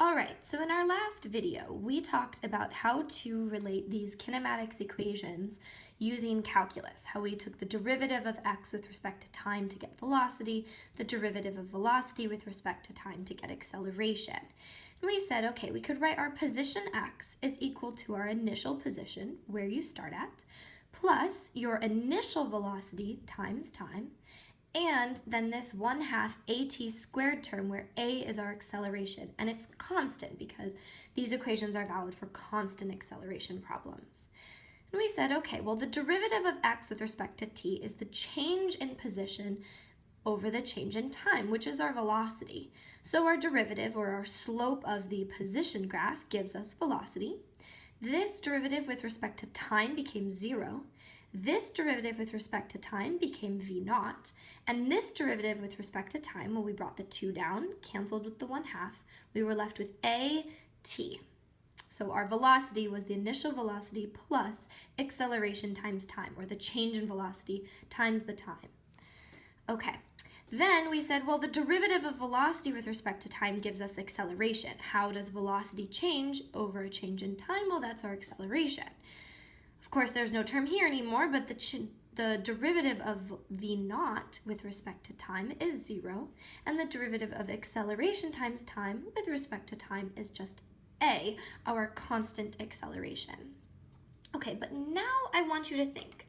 Alright, so in our last video, we talked about how to relate these kinematics equations using calculus, how we took the derivative of x with respect to time to get velocity, the derivative of velocity with respect to time to get acceleration. And we said, okay, we could write our position x is equal to our initial position, where you start at, plus your initial velocity times time, and then this 1/2 at squared term where a is our acceleration, and it's constant because these equations are valid for constant acceleration problems. And we said, okay, well the derivative of x with respect to t is the change in position over the change in time, which is our velocity. So our derivative, or our slope of the position graph, gives us velocity. This derivative with respect to time became 0. This derivative with respect to time became v naught, and this derivative with respect to time, well, we brought the 2 down, canceled with the 1/2, we were left with at. So our velocity was the initial velocity plus acceleration times time, or the change in velocity times the time. Okay, then we said, well, the derivative of velocity with respect to time gives us acceleration. How does velocity change over a change in time? Well, that's our acceleration. Of course, there's no term here anymore, but the derivative of v naught with respect to time is 0, and the derivative of acceleration times time with respect to time is just a, our constant acceleration. Okay, but now I want you to think,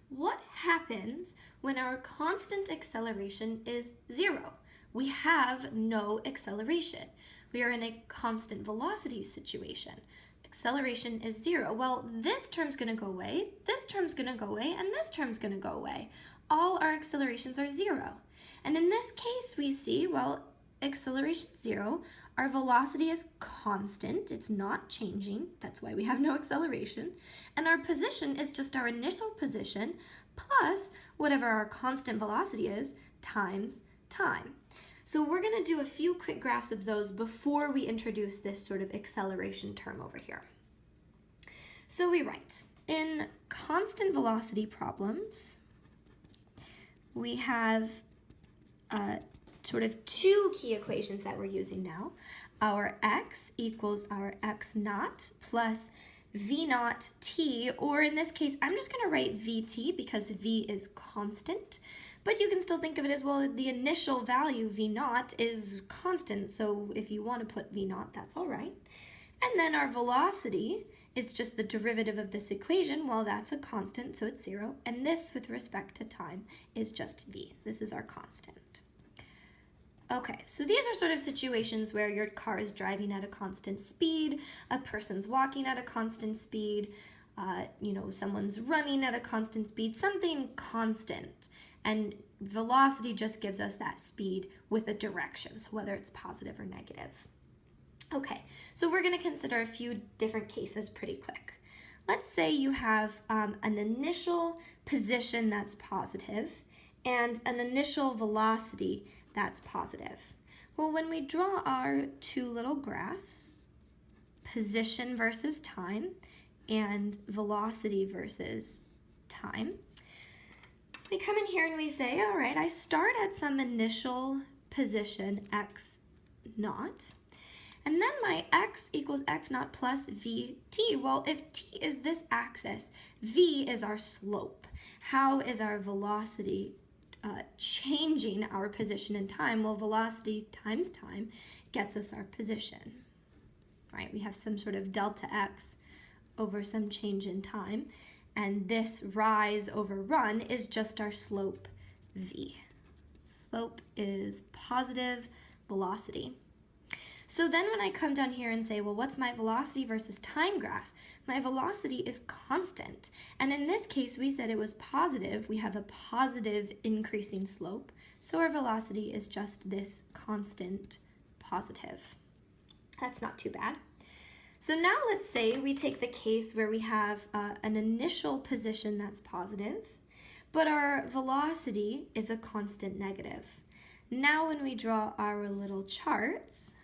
what happens when our constant acceleration is 0? We have no acceleration. We are in a constant velocity situation. Acceleration is 0. Well, this term's going to go away, this term's going to go away, and this term's going to go away. All our accelerations are 0. And in this case, we see, well, acceleration 0, our velocity is constant, it's not changing, that's why we have no acceleration, and our position is just our initial position plus whatever our constant velocity is times time. So we're going to do a few quick graphs of those before we introduce this sort of acceleration term over here. So we write, in constant velocity problems, we have sort of two key equations that we're using now. Our x equals our x naught plus v naught t, or in this case, I'm just going to write vt because v is constant. But you can still think of it as, well, the initial value v naught is constant, so if you want to put v naught, that's all right. And then our velocity is just the derivative of this equation. Well, that's a constant, so it's 0. And this, with respect to time, is just v. This is our constant. Okay, so these are sort of situations where your car is driving at a constant speed, a person's walking at a constant speed, someone's running at a constant speed, something constant. And velocity just gives us that speed with a direction, so whether it's positive or negative. Okay, so we're going to consider a few different cases pretty quick. Let's say you have an initial position that's positive and an initial velocity that's positive. Well, when we draw our two little graphs, position versus time and velocity versus time, we come in here and we say, all right, I start at some initial position x naught, and then my x equals x naught plus vt. Well, if t is this axis, v is our slope. How is our velocity changing our position in time? Well, velocity times time gets us our position, right? We have some sort of delta x over some change in time. And this rise over run is just our slope v. Slope is positive velocity. So then when I come down here and say, well, what's my velocity versus time graph? My velocity is constant. And in this case, we said it was positive. We have a positive increasing slope. So our velocity is just this constant positive. That's not too bad. So now let's say we take the case where we have an initial position that's positive, but our velocity is a constant negative. Now when we draw our little charts,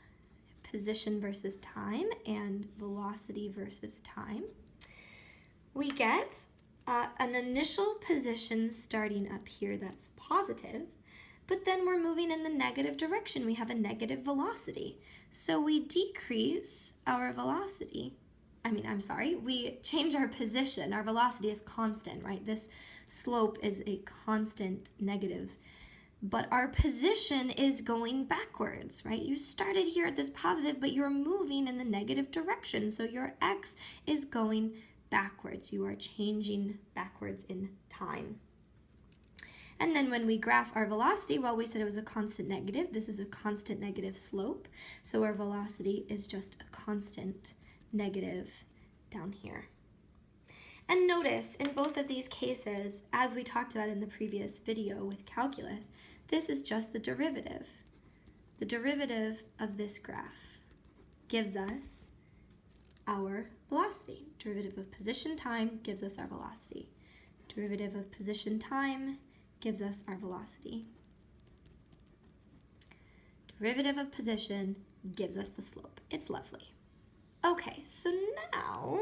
position versus time and velocity versus time, we get an initial position starting up here that's positive, but then we're moving in the negative direction. We have a negative velocity. So we decrease our velocity. We change our position. Our velocity is constant, right? This slope is a constant negative, but our position is going backwards, right? You started here at this positive, but you're moving in the negative direction. So your x is going backwards. You are changing backwards in time. And then when we graph our velocity, well, we said it was a constant negative. This is a constant negative slope. So our velocity is just a constant negative down here. And notice in both of these cases, as we talked about in the previous video with calculus, this is just the derivative. The derivative of this graph gives us our velocity. Derivative of position time gives us our velocity. Derivative of position time gives us our velocity. Derivative of position gives us the slope. It's lovely. Okay, so now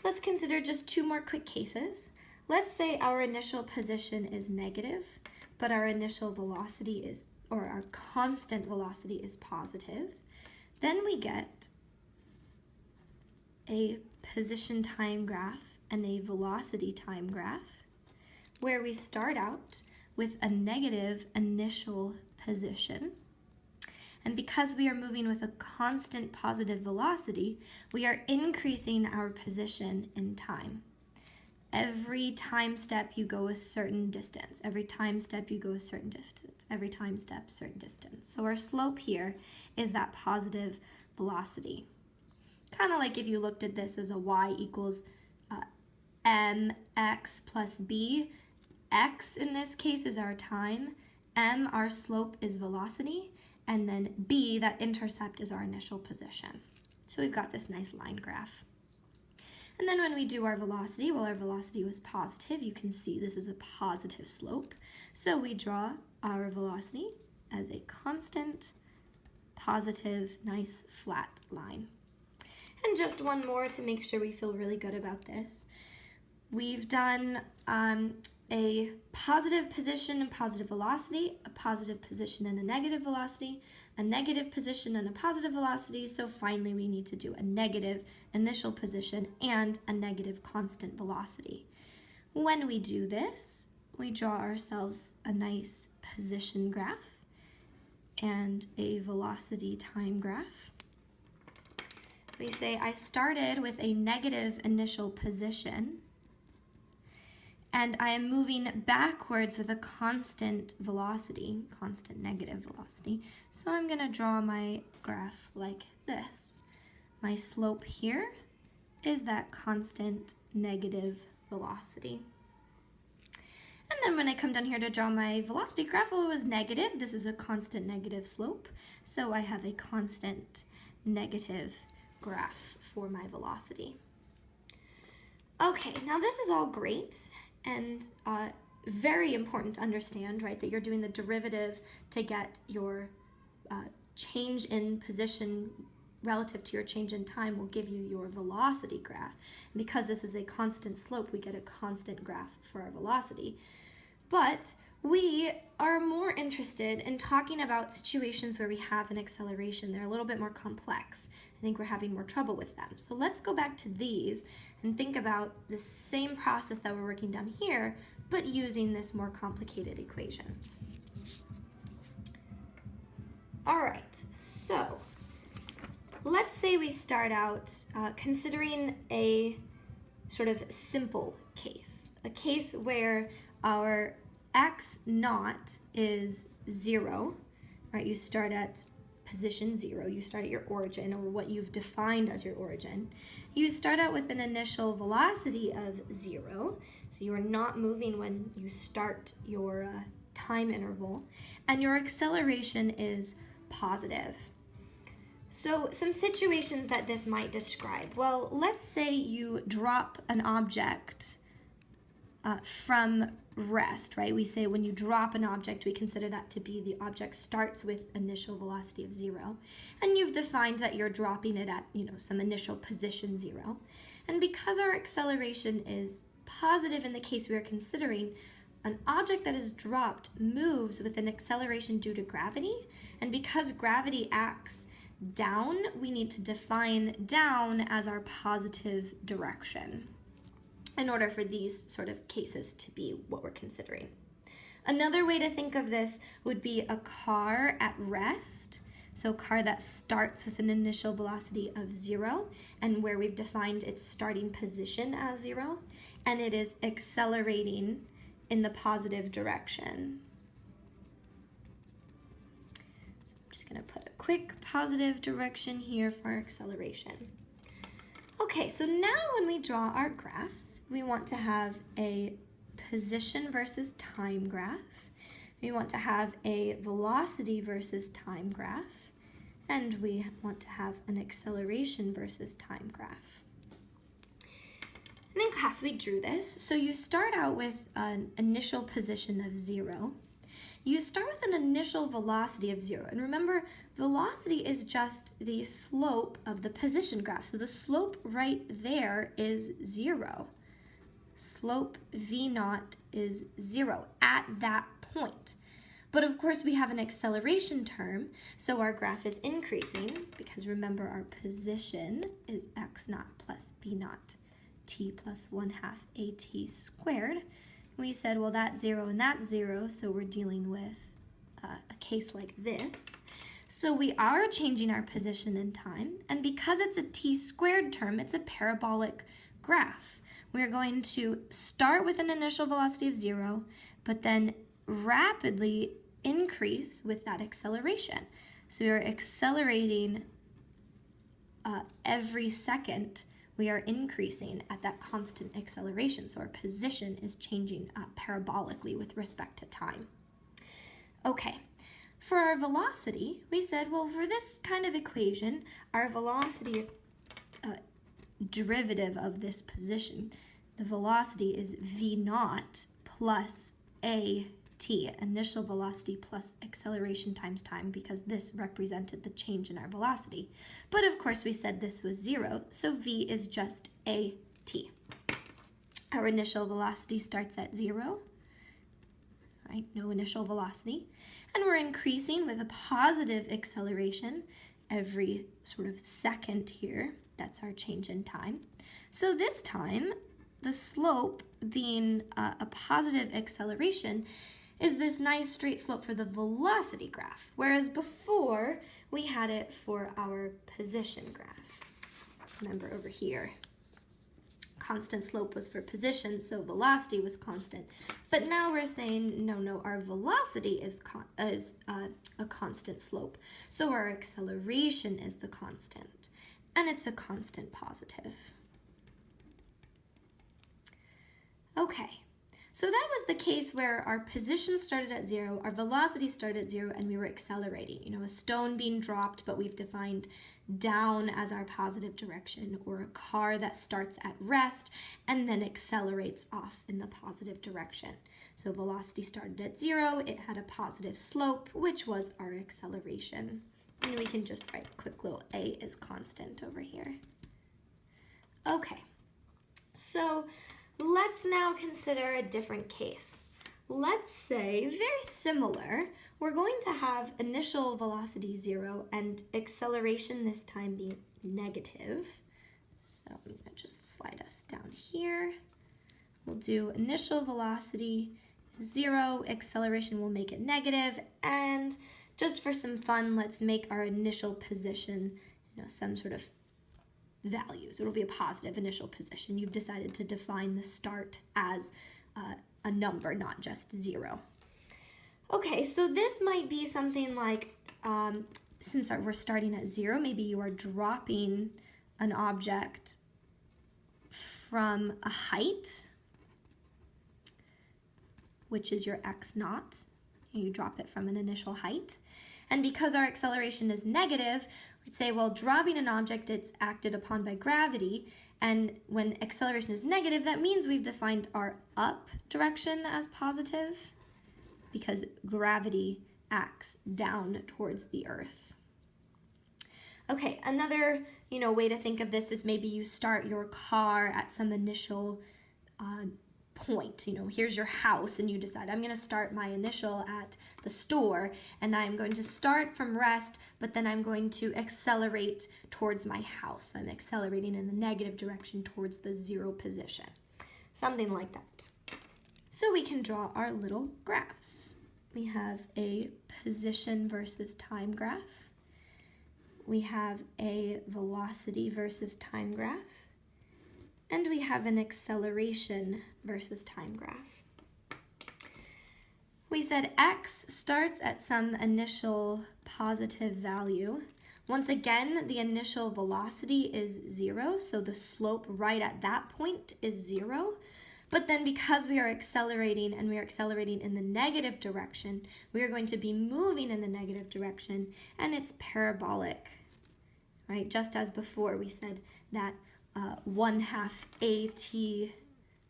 let's consider just two more quick cases. Let's say our initial position is negative, but our initial velocity is, or our constant velocity is positive. Then we get a position time graph and a velocity time graph, where we start out with a negative initial position. And because we are moving with a constant positive velocity, we are increasing our position in time. Every time step you go a certain distance. Every time step you go a certain distance. Every time step, certain distance. So our slope here is that positive velocity. Kind of like if you looked at this as a y equals mx plus b. X in this case is our time, m, our slope, is velocity, and then b, that intercept, is our initial position. So we've got this nice line graph. And then when we do our velocity, well, our velocity was positive. You can see this is a positive slope. So we draw our velocity as a constant, positive, nice flat line. And just one more to make sure we feel really good about this. We've done a positive position and positive velocity, a positive position and a negative velocity, a negative position and a positive velocity. So finally we need to do a negative initial position and a negative constant velocity. When we do this, we draw ourselves a nice position graph and a velocity time graph. We say I started with a negative initial position, and I am moving backwards with a constant velocity, constant negative velocity. So I'm going to draw my graph like this. My slope here is that constant negative velocity. And then when I come down here to draw my velocity graph, well, it was negative. This is a constant negative slope. So I have a constant negative graph for my velocity. Okay, now this is all great and very important to understand, right, that you're doing the derivative to get your change in position relative to your change in time will give you your velocity graph. And because this is a constant slope, we get a constant graph for our velocity. But we are more interested in talking about situations where we have an acceleration. They're a little bit more complex. I think we're having more trouble with them. So let's go back to these and think about the same process that we're working down here, but using this more complicated equations. All right, so let's say we start out considering a sort of simple case, a case where our x naught is 0, right? You start at position 0, you start at your origin, or what you've defined as your origin. You start out with an initial velocity of 0, so you are not moving when you start your time interval, and your acceleration is positive. So some situations that this might describe. Well, let's say you drop an object from rest, right? We say when you drop an object, we consider that to be the object starts with initial velocity of 0. And you've defined that you're dropping it at, some initial position 0. And because our acceleration is positive in the case we are considering, an object that is dropped moves with an acceleration due to gravity, and because gravity acts down, we need to define down as our positive direction in order for these sort of cases to be what we're considering. Another way to think of this would be a car at rest. So a car that starts with an initial velocity of 0 and where we've defined its starting position as 0, and it is accelerating in the positive direction. So I'm just going to put a quick positive direction here for acceleration. Okay, so now when we draw our graphs, we want to have a position versus time graph. We want to have a velocity versus time graph, and we want to have an acceleration versus time graph. And in class we drew this. So you start out with an initial position of 0. You start with an initial velocity of 0. And remember, velocity is just the slope of the position graph. So the slope right there is 0. Slope V0 is 0 at that point. But of course we have an acceleration term, so our graph is increasing because remember our position is x0 plus b0 t plus 1/2 at squared. We said, well, that's 0 and that's 0, so we're dealing with a case like this. So we are changing our position in time, and because it's a t squared term, it's a parabolic graph. We're going to start with an initial velocity of 0, but then rapidly increase with that acceleration. So we are accelerating every second. We are increasing at that constant acceleration. So our position is changing parabolically with respect to time. Okay, for our velocity, we said, well, for this kind of equation, our velocity derivative of this position, the velocity is v0 plus at, initial velocity plus acceleration times time, because this represented the change in our velocity. But of course we said this was 0, so v is just at. Our initial velocity starts at 0, right? No initial velocity. And we're increasing with a positive acceleration every sort of second here. That's our change in time. So this time, the slope being a positive acceleration is this nice straight slope for the velocity graph, whereas before we had it for our position graph. Remember over here, constant slope was for position, so velocity was constant. But now we're saying, no, our velocity is a constant slope, so our acceleration is the constant. And it's a constant positive. Okay, so that was the case where our position started at 0, our velocity started at 0, and we were accelerating. You know, a stone being dropped, but we've defined down as our positive direction, or a car that starts at rest and then accelerates off in the positive direction. So velocity started at 0, it had a positive slope, which was our acceleration. And we can just write a quick little a is constant over here. Okay, so let's now consider a different case. Let's say, very similar, we're going to have initial velocity 0 and acceleration this time being negative. So I'm going to just slide us down here. We'll do initial velocity 0, acceleration will make it negative, and just for some fun, let's make our initial position, some sort of value. So it'll be a positive initial position. You've decided to define the start as a number, not just 0. Okay, so this might be something like, since we're starting at 0, maybe you are dropping an object from a height, which is your x0. You drop it from an initial height. And because our acceleration is negative, we'd say, well, dropping an object, it's acted upon by gravity. And when acceleration is negative, that means we've defined our up direction as positive because gravity acts down towards the earth. Okay, another way to think of this is maybe you start your car at some initial point. You know, here's your house, and you decide, I'm going to start my initial at the store, and I'm going to start from rest, but then I'm going to accelerate towards my house. So I'm accelerating in the negative direction towards the 0 position. Something like that. So we can draw our little graphs. We have a position versus time graph. We have a velocity versus time graph. And we have an acceleration versus time graph. We said x starts at some initial positive value. Once again, the initial velocity is 0, so the slope right at that point is 0. But then because we are accelerating and we are accelerating in the negative direction, we are going to be moving in the negative direction, and it's parabolic, right? Just as before, we said that 1/2 at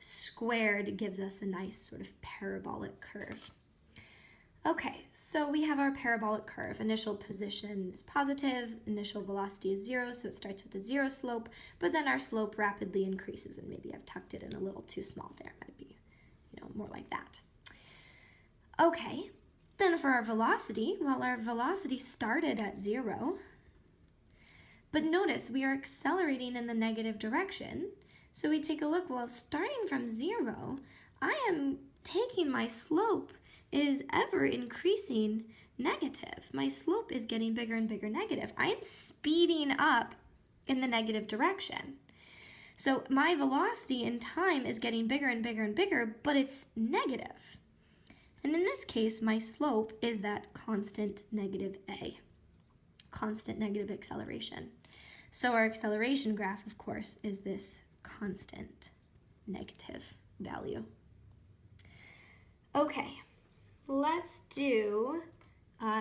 squared gives us a nice sort of parabolic curve. Okay, so we have our parabolic curve. Initial position is positive, initial velocity is 0, so it starts with a 0 slope, but then our slope rapidly increases, and maybe I've tucked it in a little too small there. It might be, more like that. Okay, then for our velocity, well, our velocity started at 0, but notice we are accelerating in the negative direction. So we take a look, well, starting from 0, I am taking my slope is ever increasing negative. My slope is getting bigger and bigger negative. I am speeding up in the negative direction. So my velocity in time is getting bigger and bigger and bigger, but it's negative. And in this case, my slope is that constant negative a, constant negative acceleration. So our acceleration graph, of course, is this constant negative value. Okay. Let's do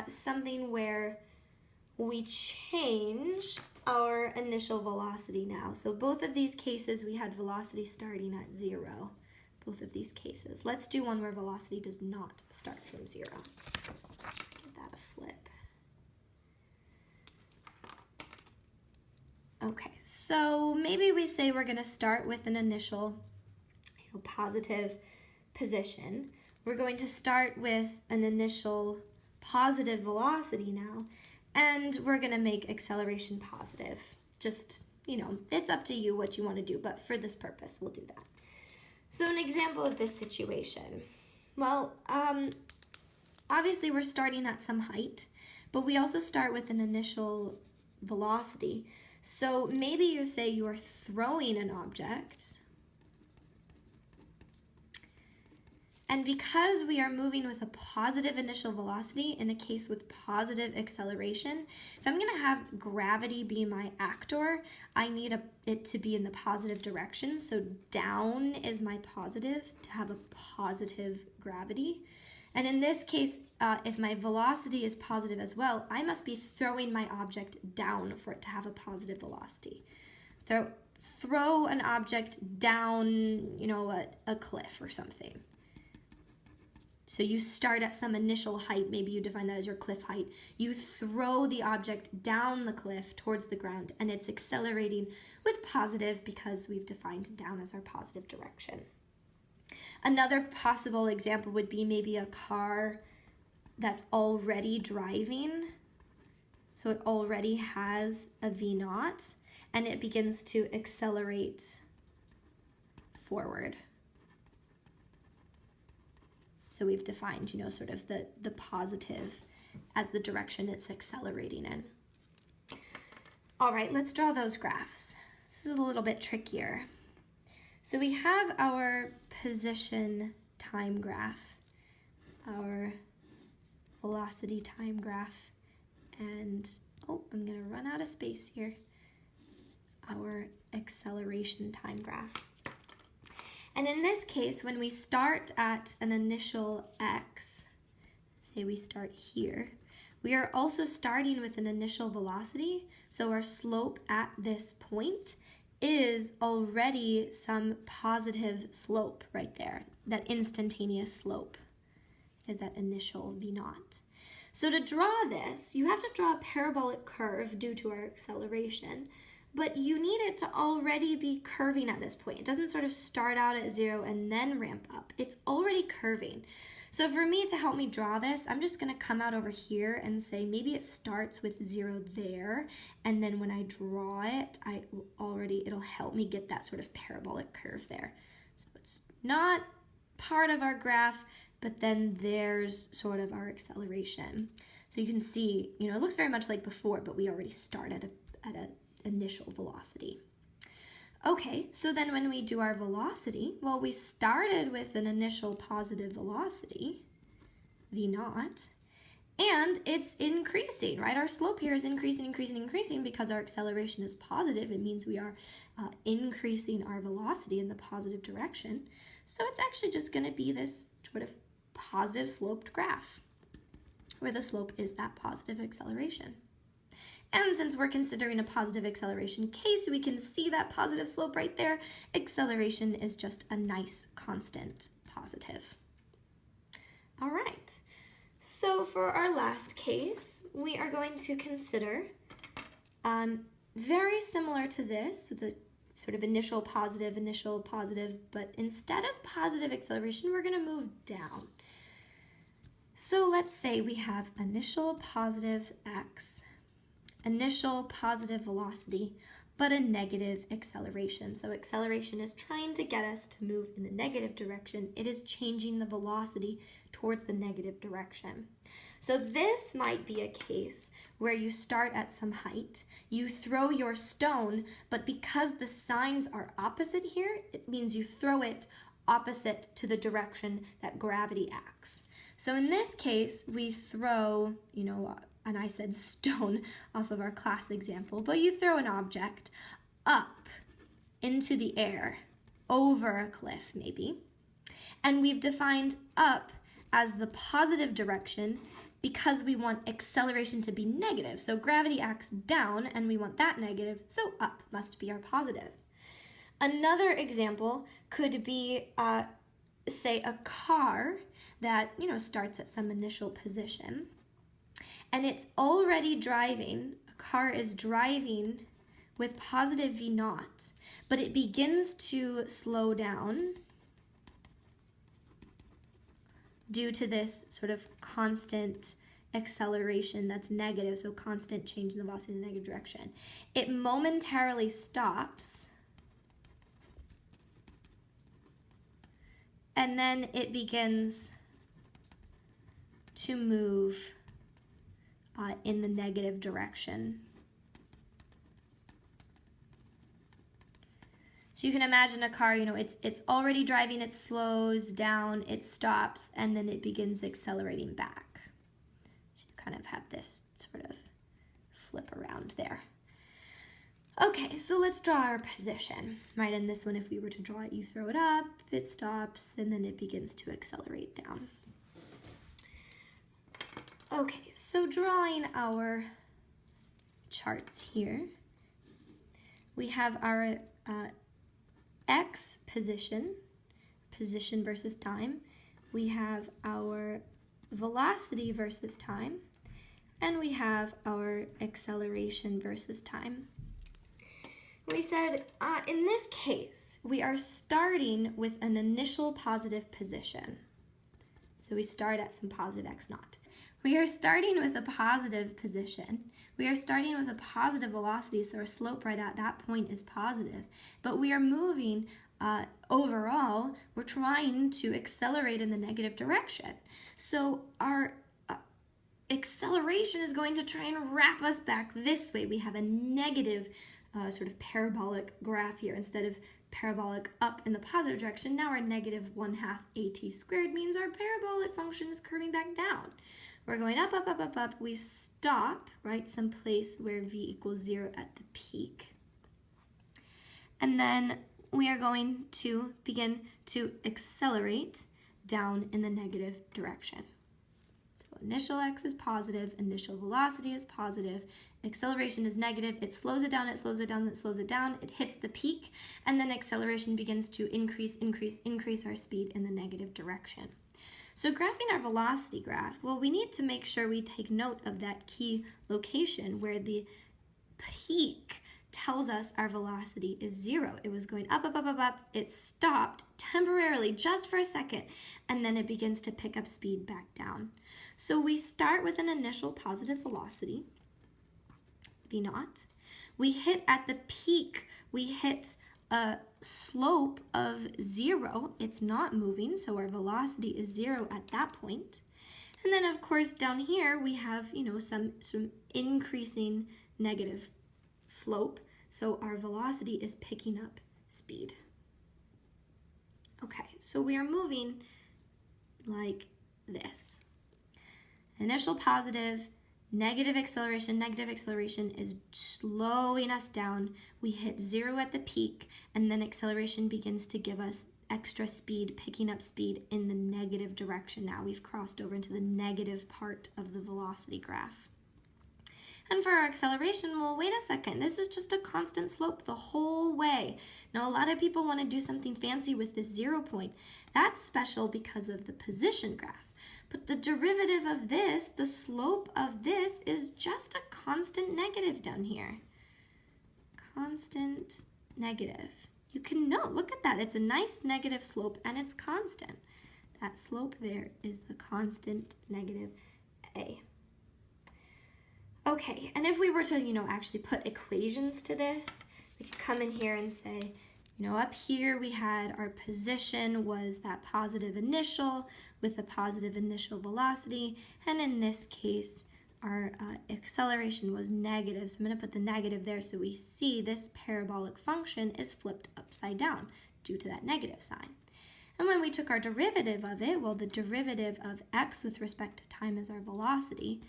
something where we change our initial velocity now. So both of these cases, we had velocity starting at 0. Both of these cases. Let's do one where velocity does not start from 0. Just give that a flip. Okay, so maybe we say we're going to start with an initial positive position. We're going to start with an initial positive velocity now, and we're going to make acceleration positive. Just, it's up to you what you want to do, but for this purpose, we'll do that. So an example of this situation. Well, obviously we're starting at some height, but we also start with an initial velocity. So maybe you say you are throwing an object, and because we are moving with a positive initial velocity, in a case with positive acceleration, if I'm going to have gravity be my actor, I need it to be in the positive direction. So down is my positive to have a positive gravity. And in this case, if my velocity is positive as well, I must be throwing my object down for it to have a positive velocity. Throw an object down, a cliff or something. So you start at some initial height, maybe you define that as your cliff height. You throw the object down the cliff towards the ground, and it's accelerating with positive because we've defined down as our positive direction. Another possible example would be maybe a car that's already driving. So it already has a V0, and it begins to accelerate forward. So we've defined, sort of the positive as the direction it's accelerating in. All right, let's draw those graphs. This is a little bit trickier. So we have our position time graph, our velocity time graph, and, I'm going to run out of space here, our acceleration time graph. And in this case, when we start at an initial x, say we start here, we are also starting with an initial velocity, so our slope at this point is already some positive slope right there. That instantaneous slope is that initial V0. So to draw this, you have to draw a parabolic curve due to our acceleration, but you need it to already be curving at this point. It doesn't sort of start out at 0 and then ramp up. It's already curving. So for me, to help me draw this, I'm just going to come out over here and say maybe it starts with 0 there, and then when I draw it, it'll help me get that sort of parabolic curve there. So it's not part of our graph, but then there's sort of our acceleration. So you can see, it looks very much like before, but we already start at an initial velocity. Okay, so then when we do our velocity, well, we started with an initial positive velocity, v0, and it's increasing, right? Our slope here is increasing because our acceleration is positive. It means we are increasing our velocity in the positive direction. So it's actually just going to be this sort of positive sloped graph, where the slope is that positive acceleration. And since we're considering a positive acceleration case, we can see that positive slope right there. Acceleration is just a nice constant positive. All right, so for our last case, we are going to consider very similar to this, with a sort of initial positive, but instead of positive acceleration, we're going to move down. So let's say we have initial positive x, initial positive velocity, but a negative acceleration. So acceleration is trying to get us to move in the negative direction. It is changing the velocity towards the negative direction. So this might be a case where you start at some height, you throw your stone, but because the signs are opposite here, it means you throw it opposite to the direction that gravity acts. So in this case, we throw, and I said stone off of our class example, but you throw an object up into the air, over a cliff maybe, and we've defined up as the positive direction because we want acceleration to be negative. So gravity acts down and we want that negative, so up must be our positive. Another example could be, say, a car that, starts at some initial position, and it's already driving, a car is driving with positive v0, but it begins to slow down due to this sort of constant acceleration that's negative, so constant change in the velocity in the negative direction. It momentarily stops, and then it begins to move in the negative direction. So you can imagine a car, it's already driving, it slows down, it stops, and then it begins accelerating back. So you kind of have this sort of flip around there. Okay, so let's draw our position, right? And this one, if we were to draw it, you throw it up, it stops, and then it begins to accelerate down. Okay, so drawing our charts here, we have our x position versus time. We have our velocity versus time, and we have our acceleration versus time. We said, in this case, we are starting with an initial positive position. So we start at some positive x0. We are starting with a positive position. We are starting with a positive velocity, so our slope right at that point is positive. But we are moving, overall, we're trying to accelerate in the negative direction. So our acceleration is going to try and wrap us back this way. We have a negative sort of parabolic graph here. Instead of parabolic up in the positive direction, now our negative 1/2 at squared means our parabolic function is curving back down. We're going up, up, up, up, up. We stop, right, someplace where v equals 0 at the peak. And then we are going to begin to accelerate down in the negative direction. So initial x is positive, initial velocity is positive, acceleration is negative, it slows it down, it slows it down, it slows it down, it hits the peak, and then acceleration begins to increase our speed in the negative direction. So graphing our velocity graph, well, we need to make sure we take note of that key location where the peak tells us our velocity is 0. It was going up, up, up, up, up. It stopped temporarily, just for a second, and then it begins to pick up speed back down. So we start with an initial positive velocity, v naught. We hit at the peak, we hit a slope of 0. It's not moving, so our velocity is 0 at that point. And then, of course, down here we have, some increasing negative slope, so our velocity is picking up speed. Okay, so we are moving like this. Initial positive, negative acceleration is slowing us down. We hit 0 at the peak, and then acceleration begins to give us extra speed, picking up speed in the negative direction. Now we've crossed over into the negative part of the velocity graph. And for our acceleration, well, wait a second, this is just a constant slope the whole way. Now, a lot of people want to do something fancy with this 0 point. That's special because of the position graph. But the derivative of this, the slope of this, is just a constant negative down here. Constant negative. You can note, look at that, it's a nice negative slope and it's constant. That slope there is the constant negative a. Okay, and if we were to, actually put equations to this, we could come in here and say, up here we had our position was that positive initial with a positive initial velocity, and in this case, our acceleration was negative, so I'm going to put the negative there so we see this parabolic function is flipped upside down due to that negative sign. And when we took our derivative of it, well, the derivative of x with respect to time is our velocity.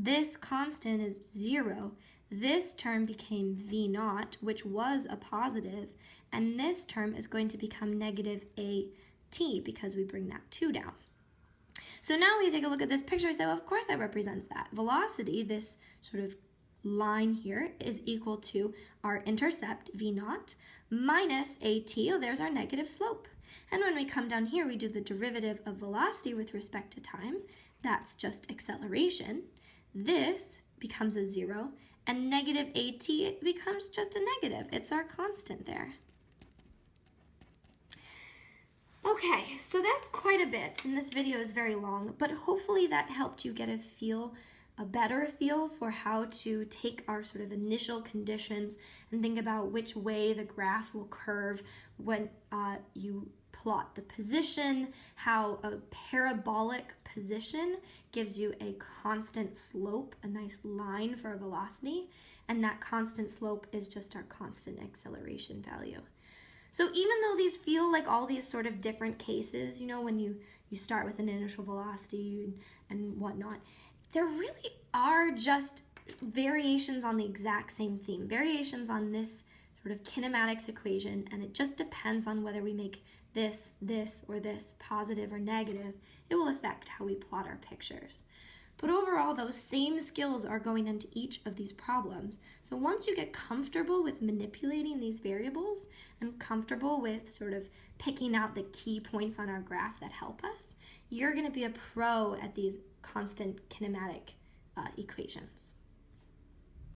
This constant is 0. This term became v naught, which was a positive, and this term is going to become negative at because we bring that 2 down. So now we take a look at this picture and say, well, of course that represents that. Velocity, this sort of line here, is equal to our intercept, v naught, minus at, oh, there's our negative slope. And when we come down here, we do the derivative of velocity with respect to time. That's just acceleration. This becomes a 0, and negative at becomes just a negative. It's our constant there. Okay, so that's quite a bit, and this video is very long, but hopefully that helped you get a better feel for how to take our sort of initial conditions and think about which way the graph will curve when you plot the position, how a parabolic position gives you a constant slope, a nice line for a velocity, and that constant slope is just our constant acceleration value. So even though these feel like all these sort of different cases, when you start with an initial velocity and whatnot, there really are just variations on the exact same theme, variations on this sort of kinematics equation, and it just depends on whether we make this, or this positive or negative. It will affect how we plot our pictures. But overall, those same skills are going into each of these problems. So once you get comfortable with manipulating these variables and comfortable with sort of picking out the key points on our graph that help us, you're going to be a pro at these constant kinematic equations.